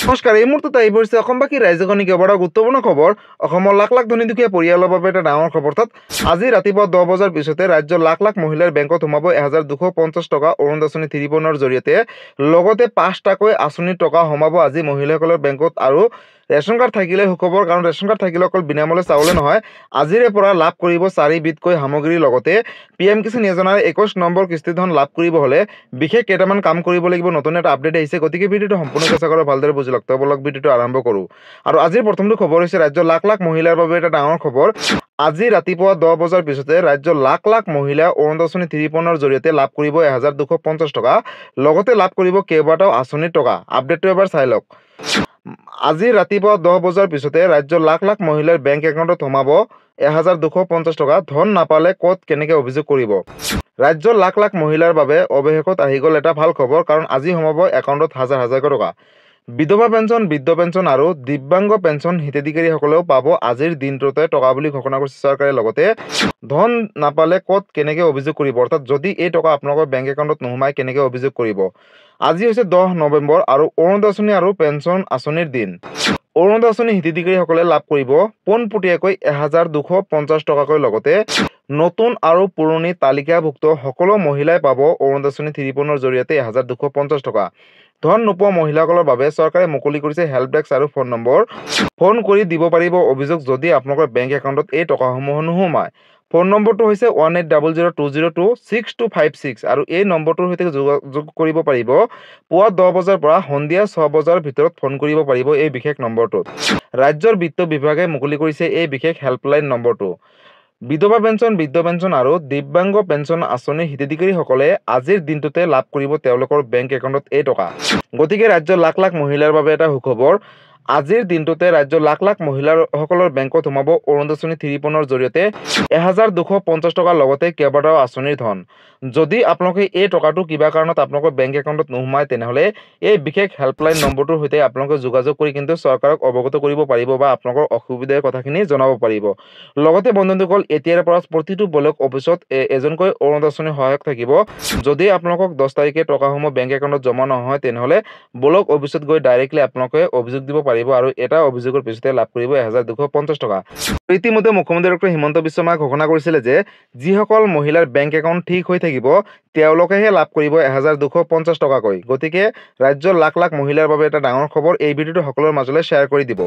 নমস্কাৰ, এই মুহূৰ্তত আহি পৰিছে অসমবাসী ৰাইজগণিক এবাৰ গুৰুত্বপূৰ্ণ খবৰ। অসমৰ লাখ লাখ ধনী দুখীয়া পৰিয়ালৰ বাবে এটা ডাঙৰ খবৰ। অৰ্থাৎ আজি ৰাতিপুৱা 10 বজাৰ পিছতে ৰাজ্যৰ লাখ লাখ মহিলাৰ বেংকত সোমাব 1250 টকা অৰুণোদয় ত্ৰিপনৰ জৰিয়তে। লগতে 5টাকৈ আঁচনিৰ টকা সোমাব আজি মহিলাসকলৰ বেংকত। আৰু ৰেচন কাৰ্ড থাকিলে সুখবৰ, কাৰণ ৰেচন কাৰ্ড থাকিলে অকল বিনামূলীয়া চাউলে নহয়, আজিৰে পৰা লাভ কৰিব 4 বিধকৈ সামগ্ৰীৰ লগতে PM কিষাণ যোজনাৰ 21 নম্বৰ কিস্তি ধন লাভ কৰিব হ'লে বিশেষ কেইটামান কাম কৰিব লাগিব। নতুন এটা আপডেট আহিছে, গতিকে ভিডিঅ'টো সম্পূৰ্ণ চেষ্টা কৰক, ভালদৰে বুজি লওক। তবলক ভিডিঅ'টো আৰম্ভ কৰোঁ। আৰু আজিৰ প্ৰথমটো খবৰ হৈছে ৰাজ্যৰ লাখ লাখ মহিলাৰ বাবে এটা ডাঙৰ খবৰ। আজি ৰাতিপুৱা 10 বজাৰ পিছতে ৰাজ্যৰ লাখ লাখ মহিলা অৰুণোদয় ত্ৰিপনৰ জৰিয়তে লাভ কৰিব 1250 টকা, লগতে লাভ কৰিব কেইবাটাও আঁচনিৰ টকা। আপডেটটো এবাৰ চাই লওক। আজি ৰাতিপুৱা 10 বজাৰ পিছতে ৰাজ্যৰ লাখ লাখ মহিলাৰ বেংক একাউণ্টত সোমাব 1250 টকা। ধন নাপালে ক'ত কেনেকৈ অভিযোগ কৰিব? ৰাজ্যৰ লাখ লাখ মহিলাৰ বাবে অৱশেষত আহি গ'ল এটা ভাল খবৰ, কাৰণ আজি সোমাব একাউণ্টত হাজাৰ হাজাৰকৈ টকা। বিধৱা পেঞ্চন, বৃদ্ধ পেঞ্চন আৰু দিব্যাংগ পেঞ্চন হিতাধিকাৰীসকলেও পাব আজিৰ দিনটোতে টকা বুলি ঘোষণা কৰিছে চৰকাৰে। লগতে ধন নাপালে ক'ত কেনেকৈ অভিযোগ কৰিব, অৰ্থাৎ যদি এই টকা আপোনালোকৰ বেংক একাউণ্টত নোসোমায় কেনেকৈ অভিযোগ কৰিব। আজি হৈছে 10 নৱেম্বৰ আৰু অৰুণোদয় আঁচনি আৰু পেঞ্চন আঁচনিৰ দিন। অৰুণোদয় আঁচনি হিতাধিকাৰীসকলে লাভ কৰিব পোনপটীয়াকৈ 1250 টকাকৈ। লগতে নতুন আৰু পুৰণি তালিকাভুক্ত সকলো মহিলাই পাব অৰুণোদয় ত্ৰিপনৰ জৰিয়তে 1250 টকা। ধন নোপোৱা মহিলাসকলৰ বাবে চৰকাৰে মুকলি কৰিছে হেল্প ডেস্ক আৰু ফোন নম্বৰ। ফোন কৰি দিব পাৰিব অভিযোগ যদি আপোনালোকৰ বেংক একাউণ্টত এই টকাসমূহ নোসোমায়। ফোন নম্বৰটো হৈছে 1800202626 আৰু এই নম্বৰটোৰ সৈতে যোগাযোগ কৰিব পাৰিব। পুৱা 10 বজাৰ পৰা সন্ধিয়া 6 বজাৰ ভিতৰত ফোন কৰিব পাৰিব এই বিশেষ নম্বৰটোত। ৰাজ্যৰ বিত্ত বিভাগে মুকলি কৰিছে এই বিশেষ হেল্পলাইন নম্বৰটো। বিধৱা পেঞ্চন, বৃদ্ধ পেঞ্চন আৰু দিব্যাংগ পেঞ্চন আঁচনিৰ হিতাধিকাৰীসকলে আজিৰ দিনটোতে লাভ কৰিব তেওঁলোকৰ বেংক একাউণ্টত এই টকা। গতিকে ৰাজ্যৰ লাখ লাখ মহিলাৰ বাবে এটা সুখবৰ। আজিৰ দিনটোতে ৰাজ্যৰ লাখ লাখ মহিলাসকলৰ বেংকত সোমাব অৰুণোদয় ত্ৰিপনৰ জৰিয়তে 1250 টকাৰ লগতে কেইবাটাও আঁচনিৰ ধন। যদি আপোনালোকে এই টকাটো কিবা কাৰণত আপোনালোকৰ বেংক একাউণ্টত নোসোমায়, তেনেহ'লে এই বিশেষ হেল্পলাইন নম্বৰটোৰ সৈতে আপোনালোকে যোগাযোগ কৰি কিন্তু চৰকাৰক অৱগত কৰিব পাৰিব বা আপোনালোকৰ অসুবিধাৰ কথাখিনি জনাব পাৰিব। লগতে বন্ধুসকল, এতিয়াৰ পৰা প্ৰতিটো ব্লক অফিচত এজনকৈ অৰুণোদয় আঁচনি সহায়ক থাকিব। যদি আপোনালোকক 10 তাৰিখে টকাসমূহ বেংক একাউণ্টত জমা নহয়, তেনেহ'লে ব্লক অফিচত গৈ ডাইৰেক্টলি আপোনালোকে অভিযোগ দিব পাৰিব আৰু এটা অভিযোগৰ পিছতে লাভ কৰিব 1250 টকা। ইতিমধ্যে মুখ্যমন্ত্ৰী ডক্টৰ হিমন্ত বিশ্ব শৰ্মাই ঘোষণা কৰিছিলে যে যিসকল মহিলাৰ বেংক একাউণ্ট ঠিক হৈ থাকিব তেওঁলোকেহে লাভ কৰিব 1250 টকাকৈ। গতিকে ৰাজ্যৰ লাখ লাখ মহিলাৰ বাবে এটা ডাঙৰ খবৰ। এই ভিডিঅ'টো সকলোৰে মাজলৈ শ্বেয়াৰ কৰি দিব।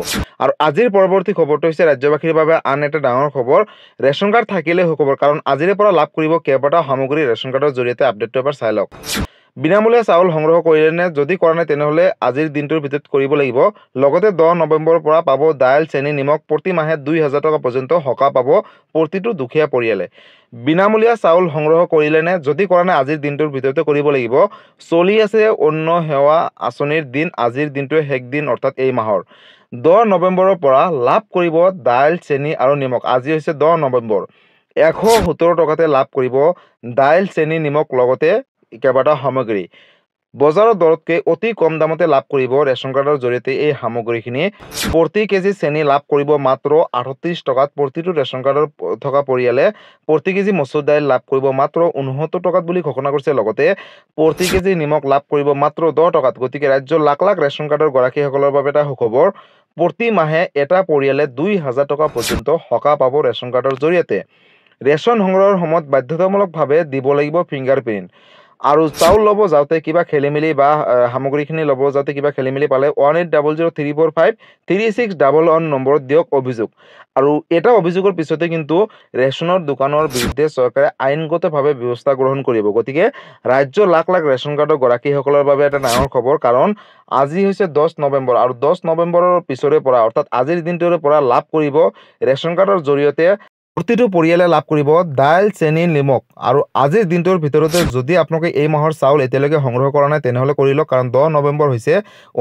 আৰু আজিৰ পৰৱৰ্তী খবৰটো হৈছে ৰাজ্যবাসীৰ বাবে আন এটা ডাঙৰ খবৰ। ৰেচন কাৰ্ড থাকিলে সুখবৰ, কাৰণ আজিৰে পৰা লাভ কৰিব কেইবাটাও সামগ্ৰী ৰেচন কাৰ্ডৰ জৰিয়তে। আপডেটটো এবাৰ চাই লওক। বিনামূলীয়া চাউল সংগ্ৰহ কৰিলে নে? যদি কৰা নাই তেনেহ'লে আজিৰ দিনটোৰ ভিতৰত কৰিব লাগিব। লগতে 10 নৱেম্বৰৰ পৰা পাব দাইল, চেনি, নিমখ। প্ৰতি মাহে 2000 টকা পৰ্যন্ত সকাহ পাব প্ৰতিটো দুখীয়া পৰিয়ালে। বিনামূলীয়া চাউল সংগ্ৰহ কৰিলে নে? যদি কৰা নাই আজিৰ দিনটোৰ ভিতৰতে কৰিব লাগিব। চলি আছে অন্ন সেৱা আঁচনিৰ দিন, আজিৰ দিনটোৱে শেষ দিন, অৰ্থাৎ এই মাহৰ 10 নৱেম্বৰৰ পৰা লাভ কৰিব দাইল, চেনি আৰু নিমখ। আজি হৈছে 10 নৱেম্বৰ। 117 টকাতে লাভ কৰিব দাইল, চেনি, নিমখ লগতে কেইবাটাও সামগ্ৰী। বজাৰৰ দৰতকৈ অতি কম দামতে লাভ কৰিব ৰেচন কাৰ্ডৰ জৰিয়তে এই সামগ্ৰীখিনি। প্ৰতি কেজি চেনি লাভ কৰিব মাত্ৰ 38 টকাত প্ৰতিটো ৰেচন কাৰ্ডৰ থকা পৰিয়ালে। প্ৰতি কেজি মচুৰ দাইল লাভ কৰিব মাত্ৰ 69 টকাত বুলি ঘোষণা কৰিছে। লগতে প্ৰতি কেজি নিমখ লাভ কৰিব মাত্ৰ 10 টকাত। গতিকে ৰাজ্যৰ লাখ লাখ ৰেচন কাৰ্ডৰ গৰাকীসকলৰ বাবে এটা সুখবৰ। প্ৰতি মাহে এটা পৰিয়ালে 2000 টকা পৰ্যন্ত সকাহ পাব ৰেচন কাৰ্ডৰ জৰিয়তে। ৰেচন সংগ্ৰহৰ সময়ত বাধ্যতামূলকভাৱে দিব লাগিব ফিংগাৰপ্ৰিণ্ট। আৰু চাউল ল'ব যাওঁতে কিবা খেলিমেলি বা সামগ্ৰীখিনি ল'ব যাওঁতে কিবা খেলিমেলি পালে 180034536111 নম্বৰত দিয়ক অভিযোগ। আৰু এটা অভিযোগৰ পিছতে কিন্তু ৰেচনৰ দোকানৰ বিৰুদ্ধে চৰকাৰে আইনগতভাৱে ব্যৱস্থা গ্ৰহণ কৰিব। গতিকে ৰাজ্যৰ লাখ লাখ ৰেচন কাৰ্ডৰ গৰাকীসকলৰ বাবে এটা ডাঙৰ খবৰ, কাৰণ আজি হৈছে 10 নৱেম্বৰ আৰু 10 নৱেম্বৰৰ পিছৰে পৰা, অৰ্থাৎ আজিৰ দিনটোৰে পৰা লাভ কৰিব ৰেচন কাৰ্ডৰ জৰিয়তে প্ৰতিটো পৰিয়ালে লাভ কৰিব দাইল, চেনি, নিমখ। আৰু আজিৰ দিনটোৰ ভিতৰতে যদি আপোনালোকে এই মাহৰ চাউল এতিয়ালৈকে সংগ্ৰহ কৰা নাই তেনেহ'লে কৰি লওক, কাৰণ 10 নৱেম্বৰ হৈছে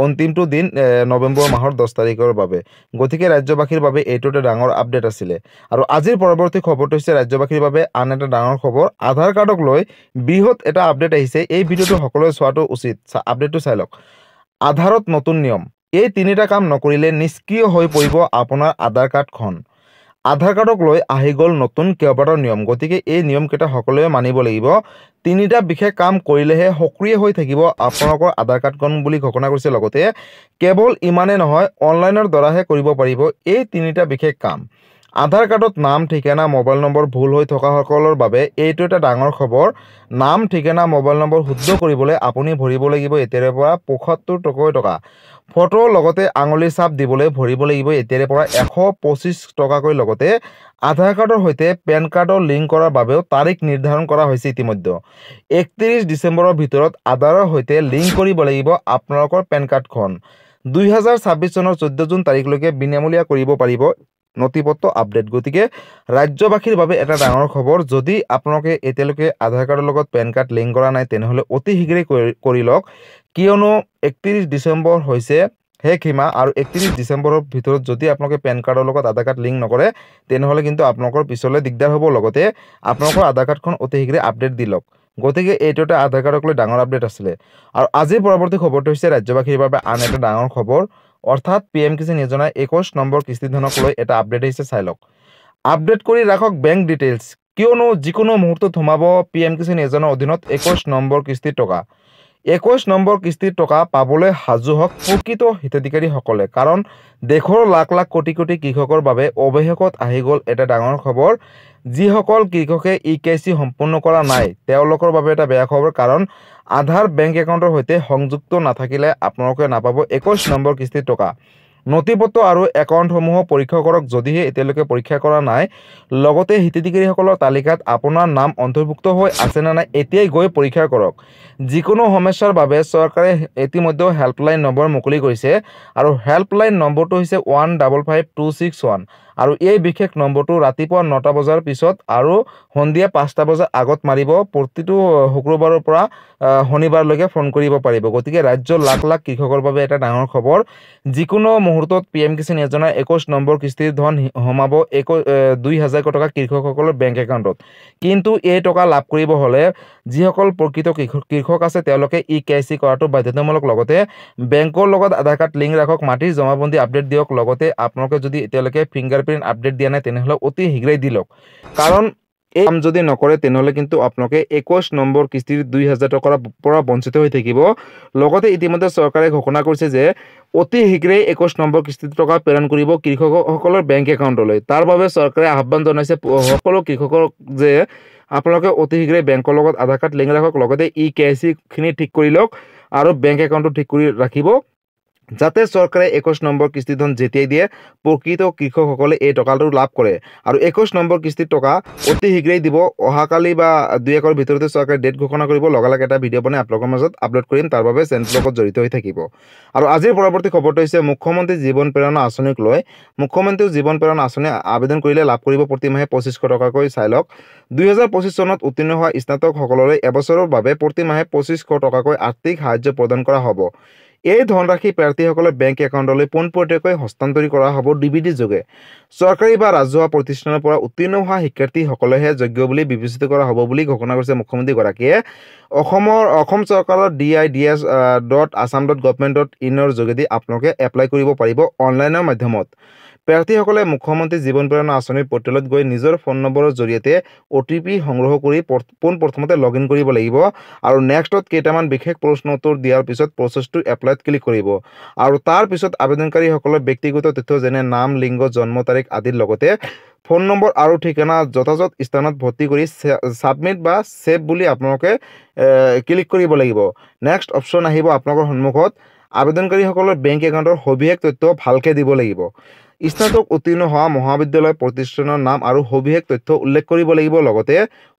অন্তিমটো দিন নৱেম্বৰ মাহৰ 10 তাৰিখৰ বাবে। গতিকে ৰাজ্যবাসীৰ বাবে এইটো এটা ডাঙৰ আপডেট আছিলে। আৰু আজিৰ পৰৱৰ্তী খবৰটো হৈছে ৰাজ্যবাসীৰ বাবে আন এটা ডাঙৰ খবৰ। আধাৰ কাৰ্ডক লৈ বৃহৎ এটা আপডেট আহিছে। এই ভিডিঅ'টো সকলোৱে চোৱাটো উচিত। আপডেটটো চাই লওক। আধাৰত নতুন নিয়ম। এই তিনিটা কাম নকৰিলে নিষ্ক্ৰিয় হৈ পৰিব আপোনাৰ আধাৰ কাৰ্ডখন। আধাৰ কাৰ্ডক লৈ আহি গ'ল নতুন কেইবাটাও নিয়ম, গতিকে এই নিয়মকেইটা সকলোৱে মানিব লাগিব। তিনিটা বিশেষ কাম কৰিলেহে সক্ৰিয় হৈ থাকিব আপোনালোকৰ আধাৰ কাৰ্ডখন বুলি ঘোষণা কৰিছে। লগতে কেৱল ইমানেই নহয়, অনলাইনৰ দ্বাৰাহে কৰিব পাৰিব এই তিনিটা বিশেষ কাম। আধাৰ কাৰ্ডত নাম, ঠিকনা, মোবাইল নম্বৰ ভুল হৈ থকাসকলৰ বাবে এইটো এটা ডাঙৰ খবৰ। নাম, ঠিকনা, মোবাইল নম্বৰ শুদ্ধ কৰিবলৈ আপুনি ভৰিব লাগিব এতিয়াৰে পৰা ৭৫ টকা। ফটো লগতে আঙুলি ছাপ দিবলৈ ভৰিব লাগিব এতিয়াৰে পৰা ১২৫ টকাকৈ। লগতে আধাৰ কাৰ্ডৰ সৈতে পেন কাৰ্ডৰ লিংক কৰাৰ বাবেও তাৰিখ নিৰ্ধাৰণ কৰা হৈছে ইতিমধ্যে। ৩১ ডিচেম্বৰৰ ভিতৰত আধাৰৰ সৈতে লিংক কৰিব লাগিব আপোনালোকৰ পেন কাৰ্ডখন। ২০২৬ চনৰ ১৪ জুন তাৰিখলৈকে বিনামূলীয়া কৰিব পাৰিব নথিপত্ৰ আপডেট। গতিকে ৰাজ্যবাসীৰ বাবে এটা ডাঙৰ খবৰ। যদি আপোনালোকে এতিয়ালৈকে আধাৰ কাৰ্ডৰ লগত পেন কাৰ্ড লিংক কৰা নাই তেনেহ'লে অতি শীঘ্ৰেই কৰি লওক, কিয়নো ৩১ ডিচেম্বৰ হৈছে শেষ সীমা। আৰু ৩১ ডিচেম্বৰৰ ভিতৰত যদি আপোনালোকে পেন কাৰ্ডৰ লগত আধাৰ কাৰ্ড লিংক নকৰে তেনেহ'লে কিন্তু আপোনালোকৰ পিছলৈ দিগদাৰ হ'ব। লগতে আপোনালোকৰ আধাৰ কাৰ্ডখন অতি শীঘ্ৰে আপডেট দি লওক। গতিকে এইটো এটা আধাৰ কাৰ্ডক লৈ ডাঙৰ আপডেট আছিলে। আৰু আজিৰ পৰৱৰ্তী খবৰটো হৈছে ৰাজ্যবাসীৰ বাবে আন এটা ডাঙৰ খবৰ, অৰ্থাৎ PM কিষাণ যোজনাৰ ২১ নম্বৰ কিস্তি ধনক লৈ এটা আপডেট আহিছে, চাই লওক। আপডেট কৰি ৰাখক বেংক ডিটেইলছ, কিয়নো যিকোনো মুহূৰ্তত সোমাব PM কিষাণ যোজনাৰ অধীনত ২১ নম্বৰ কিস্তিৰ টকা। ২১ নম্বৰ কিস্তিৰ টকা পাবলৈ সাজু হওক প্ৰকৃত হিতাধিকাৰীসকলে, কাৰণ দেশৰ লাখ লাখ কোটি কোটি কৃষকৰ বাবে অৱশেষত আহি গ'ল এটা ডাঙৰ খবৰ। যিসকল কৃষকে EKYC সম্পূৰ্ণ কৰা নাই তেওঁলোকৰ বাবে এটা বেয়া খবৰ, কাৰণ আধাৰ বেংক একাউণ্টৰ সৈতে সংযুক্ত নাথাকিলে আপোনালোকে নাপাব ২১ নম্বৰ কিস্তিৰ টকা। নথিপত্ৰ আৰু একাউণ্টসমূহ পৰীক্ষা কৰক যদিহে এতিয়ালৈকে পৰীক্ষা কৰা নাই। লগতে হিতাধিকাৰীসকলৰ তালিকাত আপোনাৰ নাম অন্তৰ্ভুক্ত হৈ আছে নে নাই এতিয়াই গৈ পৰীক্ষা কৰক। যিকোনো সমস্যাৰ বাবে চৰকাৰে ইতিমধ্যে হেল্পলাইন নম্বৰ মুকলি কৰিছে, আৰু হেল্পলাইন নম্বৰটো হৈছে 155261। আৰু এই বিশেষ নম্বৰটো ৰাতিপুৱা ৯টা বজাৰ পিছত আৰু সন্ধিয়া ৫টা বজাৰ আগত মাৰিব। প্ৰতিটো শুক্ৰবাৰৰ পৰা শনিবাৰলৈকে ফোন কৰিব পাৰিব। গতিকে ৰাজ্যৰ লাখ লাখ কৃষকৰ বাবে এটা ডাঙৰ খবৰ। যিকোনো মুহূৰ্তত PM কিষাণ যোজনাৰ ২১ নম্বৰ কিস্তিৰ ধন সোমাব ২,০০০ টকা কৃষকসকলৰ বেংক একাউণ্টত। কিন্তু এই টকা লাভ কৰিব হ'লে যিসকল প্ৰকৃত কৃষক আছে তেওঁলোকে EKYC কৰাটো বাধ্যতামূলক। লগতে বেংকৰ লগত আধাৰ কাৰ্ড লিংক ৰাখক, মাটিৰ জমাবন্দী আপডেট দিয়ক। লগতে আপোনালোকে যদি এতিয়ালৈকে ফিংগাৰপ্ৰিণ্ট আপডেট দিয়া নাই তেনেহ'লে অতি শীঘ্ৰেই দি লওক, কাৰণ এই কাম যদি নকৰে তেনেহ'লে কিন্তু আপোনালোকে ২১ নম্বৰ কিস্তিৰ ২,০০০ টকাৰ পৰা বঞ্চিত হৈ থাকিব। লগতে ইতিমধ্যে চৰকাৰে ঘোষণা কৰিছে যে অতি শীঘ্ৰেই ২১ নম্বৰ কিস্তিৰ টকা প্ৰেৰণ কৰিব কৃষকসকলৰ বেংক একাউণ্টলৈ। তাৰ বাবে চৰকাৰে আহ্বান জনাইছে সকলো কৃষকক যে আপোনালোকে অতি শীঘ্ৰে বেংকৰ লগত আধাৰ কাৰ্ড লিংক ৰাখক, লগতে EKYC খিনি ঠিক কৰি লওক আৰু বেংক একাউণ্টটো ঠিক কৰি ৰাখিব, যাতে চৰকাৰে ২১ নম্বৰ কিস্তি ধন যেতিয়াই দিয়ে প্ৰকৃত কৃষকসকলে এই টকাটো লাভ কৰে। আৰু ২১ নম্বৰ কিস্তিৰ টকা অতি শীঘ্ৰেই দিব। অহাকালি বা ২-১ৰ ভিতৰতে চৰকাৰে ডেট ঘোষণা কৰিব। লগালগ এটা ভিডিঅ' বনাই আপোনালোকৰ মাজত আপলোড কৰিম, তাৰ বাবে চেনেলটোৰ লগত জড়িত হৈ থাকিব। আৰু আজিৰ পৰৱৰ্তী খবৰটো হৈছে মুখ্যমন্ত্ৰী জীৱন প্ৰেৰণা আঁচনিক লৈ। মুখ্যমন্ত্ৰী জীৱন প্ৰেৰণা আঁচনি আবেদন কৰিলে লাভ কৰিব প্ৰতিমাহে ২৫০০ টকাকৈ, চাই লওক। ২০২৫ চনত উত্তীৰ্ণ হোৱা স্নাতকসকললৈ এবছৰৰ বাবে প্ৰতিমাহে ২৫০০ টকাকৈ আৰ্থিক সাহায্য প্ৰদান কৰা হ'ব। এই ধনৰাশি প্ৰাৰ্থীসকলৰ বেংক একাউণ্টলৈ পোনপটীয়াকৈ হস্তান্তৰ কৰা হ'ব DBT যোগে। চৰকাৰী বা ৰাজহুৱা প্ৰতিষ্ঠানৰ পৰা উত্তীৰ্ণ হোৱা শিক্ষাৰ্থীসকলেহে যোগ্য বুলি বিবেচিত কৰা হ'ব বুলি ঘোষণা কৰিছে মুখ্যমন্ত্ৰীগৰাকীয়ে। অসম চৰকাৰৰ DIDS.assam.government.in ৰ যোগেদি আপোনালোকে এপ্লাই কৰিব পাৰিব অনলাইনৰ মাধ্যমত। প্ৰাৰ্থীসকলে মুখ্যমন্ত্ৰী জীৱন প্ৰেৰণা আঁচনিৰ পৰ্টেলত গৈ নিজৰ ফোন নম্বৰৰ জৰিয়তে OTP সংগ্ৰহ কৰি পোনপ্ৰথমতে লগ ইন কৰিব লাগিব। আৰু নেক্সটত কেইটামান বিশেষ প্ৰশ্ন উত্তৰ দিয়াৰ পিছত প্ৰচেছটো এপ্লাইত ক্লিক কৰিব। আৰু তাৰ পিছত আবেদনকাৰীসকলৰ ব্যক্তিগত তথ্য যেনে নাম, লিংগ, জন্ম তাৰিখ আদিৰ লগতে ফোন নম্বৰ আৰু ঠিকনা যথাযথ স্থানত ভৰ্তি কৰি ছাবমিট বা ছেভ বুলি আপোনালোকে ক্লিক কৰিব লাগিব। নেক্সট অপশ্যন আহিব আপোনালোকৰ সন্মুখত। আবেদনকাৰীসকলৰ বেংক একাউণ্টৰ সবিশেষ তথ্য ভালকৈ দিব লাগিব। স্নাতক উত্তীৰ্ণ হোৱা মহাবিদ্যালয় প্ৰতিষ্ঠানৰ নাম আৰু সবিশেষ তথ্য উল্লেখ কৰিব লাগিব। লগতে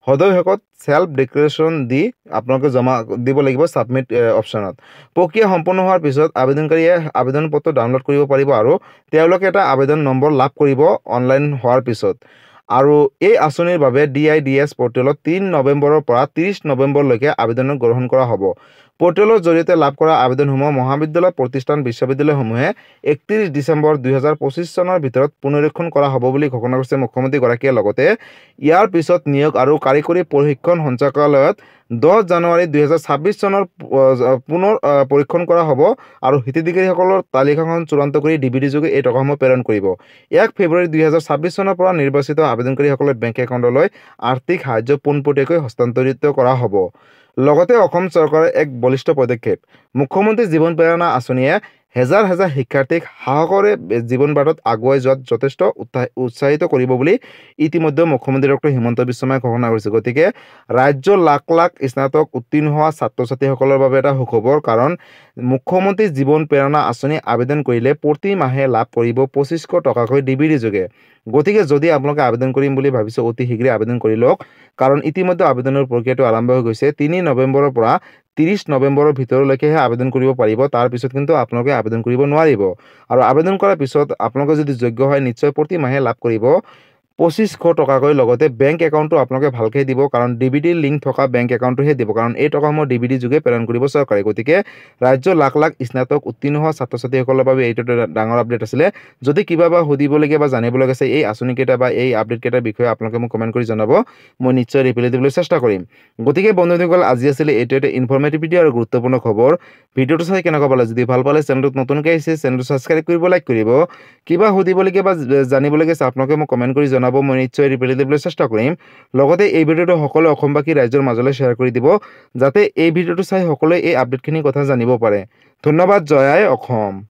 সদয় শেষত চেল্ফ ডিক্লেৰেশ্যন দি আপোনালোকে জমা দিব লাগিব ছাবমিট অপশ্যনত। প্ৰক্ৰিয়া সম্পূৰ্ণ হোৱাৰ পিছত আবেদনকাৰীয়ে আবেদন পত্ৰ ডাউনলোড কৰিব পাৰিব আৰু তেওঁলোকে এটা আবেদন নম্বৰ লাভ কৰিব অনলাইন হোৱাৰ পিছত। আৰু এই আঁচনিৰ বাবে DIDS পৰ্টেলত ৩ নৱেম্বৰৰ পৰা ৩০ নৱেম্বৰলৈকে আবেদন গ্ৰহণ কৰা হ'ব। পৰ্টেলৰ জৰিয়তে লাভ কৰা আবেদনসমূহ মহাবিদ্যালয় প্ৰতিষ্ঠান বিশ্ববিদ্যালয়সমূহে ৩১ ডিচেম্বৰ ২০২৫ চনৰ ভিতৰত পুনৰীক্ষণ কৰা হ'ব বুলি ঘোষণা কৰিছে মুখ্যমন্ত্ৰীগৰাকীয়ে। লগতে ইয়াৰ পিছত নিয়োগ আৰু কাৰিকৰী প্ৰশিক্ষণ সঞ্চালকালয়ত 10 জানুৱাৰী 2026 চনৰ পুনৰ পৰীক্ষণ কৰা হ'ব আৰু হিতাধিকাৰীসকলৰ তালিকাখন চূড়ান্ত কৰি ডিবিডি যোগে এই টকাসমূহ প্ৰেৰণ কৰিব। 1 ফেব্ৰুৱাৰী 2026 চনৰ পৰা নিৰ্বাচিত আবেদনকাৰীসকলৰ বেংক একাউণ্টলৈ আৰ্থিক সাহায্য পোনপটীয়াকৈ হস্তান্তৰিত কৰা হ'ব। লগতে অসম চৰকাৰৰ এক বলিষ্ঠ পদক্ষেপ মুখ্যমন্ত্ৰী জীৱন প্ৰেৰণা আঁচনিয়ে হেজাৰ হেজাৰ শিক্ষাৰ্থীক সাহসৰে জীৱন বাটত আগুৱাই যোৱাত যথেষ্ট উৎসাহিত কৰিব বুলি ইতিমধ্যে মুখ্যমন্ত্ৰী ডক্টৰ হিমন্ত বিশ্ব শৰ্মাই ঘোষণা কৰিছে। গতিকে ৰাজ্যৰ লাখ লাখ স্নাতক উত্তীৰ্ণ হোৱা ছাত্ৰ ছাত্ৰীসকলৰ বাবে এটা সুখবৰ, কাৰণ মুখ্যমন্ত্ৰী জীৱন প্ৰেৰণা আঁচনি আবেদন কৰিলে প্ৰতি মাহে লাভ কৰিব 2500 টকাকৈ ডিবিডি যোগে। গতিকে যদি আপোনালোকে আবেদন কৰিম বুলি ভাবিছে অতি শীঘ্ৰে আবেদন কৰি লওক, কাৰণ ইতিমধ্যে আবেদনৰ প্ৰক্ৰিয়াটো আৰম্ভ হৈ গৈছে। 3 নৱেম্বৰৰ পৰা 30 নৱেম্বৰৰ ভিতৰলৈকেহে আবেদন কৰিব পাৰিব, তাৰ পিছত কিন্তু আপোনালোকে আবেদন কৰিব নোৱাৰিব। আৰু আবেদন কৰাৰ পিছত আপোনালোকে যদি যোগ্য হয় নিশ্চয় প্ৰতি মাহে লাভ কৰিব 2500 টকাকৈ। লগতে বেংক একাউণ্টটো আপোনালোকে ভালকৈ দিব, কাৰণ ডিবিডিৰ লিংক থকা বেংক একাউণ্টটোহে দিব, কাৰণ এই টকাসমূহ ডিবিডি যোগে প্ৰেৰণ কৰিব চৰকাৰে। গতিকে ৰাজ্যৰ লাখ লাখ স্নাতক উত্তীৰ্ণ হোৱা ছাত্ৰ ছাত্ৰীসকলৰ বাবে এইটো এটা ডাঙৰ আপডেট আছিলে। যদি কিবা বা সুধিবলগীয়া বা জানিবলগীয়া আছে এই আঁচনিকেইটা বা এই আপডেটকেইটাৰ বিষয়ে আপোনালোকে মোক কমেণ্ট কৰি জনাব, মই নিশ্চয় ৰিপ্লাই দিবলৈ চেষ্টা কৰিম। গতিকে বন্ধুসকল, আজি আছিলে এইটো এটা ইনফৰ্মেটিভ ভিডিঅ' আৰু গুৰুত্বপূৰ্ণ খবৰ। ভিডিঅ'টো চাই কেনেকুৱা পালে? যদি ভাল পালে চেনেলটোত নতুনকৈ আহিছে চেনেলটো ছাবস্ক্ৰাইব কৰিব, লাইক কৰিব। কিবা সুধিবলগীয়া বা জানিবলগীয়া আছে আপোনালোকে মোক কমেণ্ট কৰি জনাব, মই নিশ্চয় ৰিপ্লাই দিবলৈ চেষ্টা কৰিম। লগতে এই ভিডিঅ'টো সকলো অসমবাসী ৰাইজৰ মাজলৈ শ্বেয়াৰ কৰি দিব, যাতে এই ভিডিঅ'টো চাই সকলোৱে এই আপডেটখিনি কথা জানিব পাৰে। ধন্যবাদ। জয় আই অসম।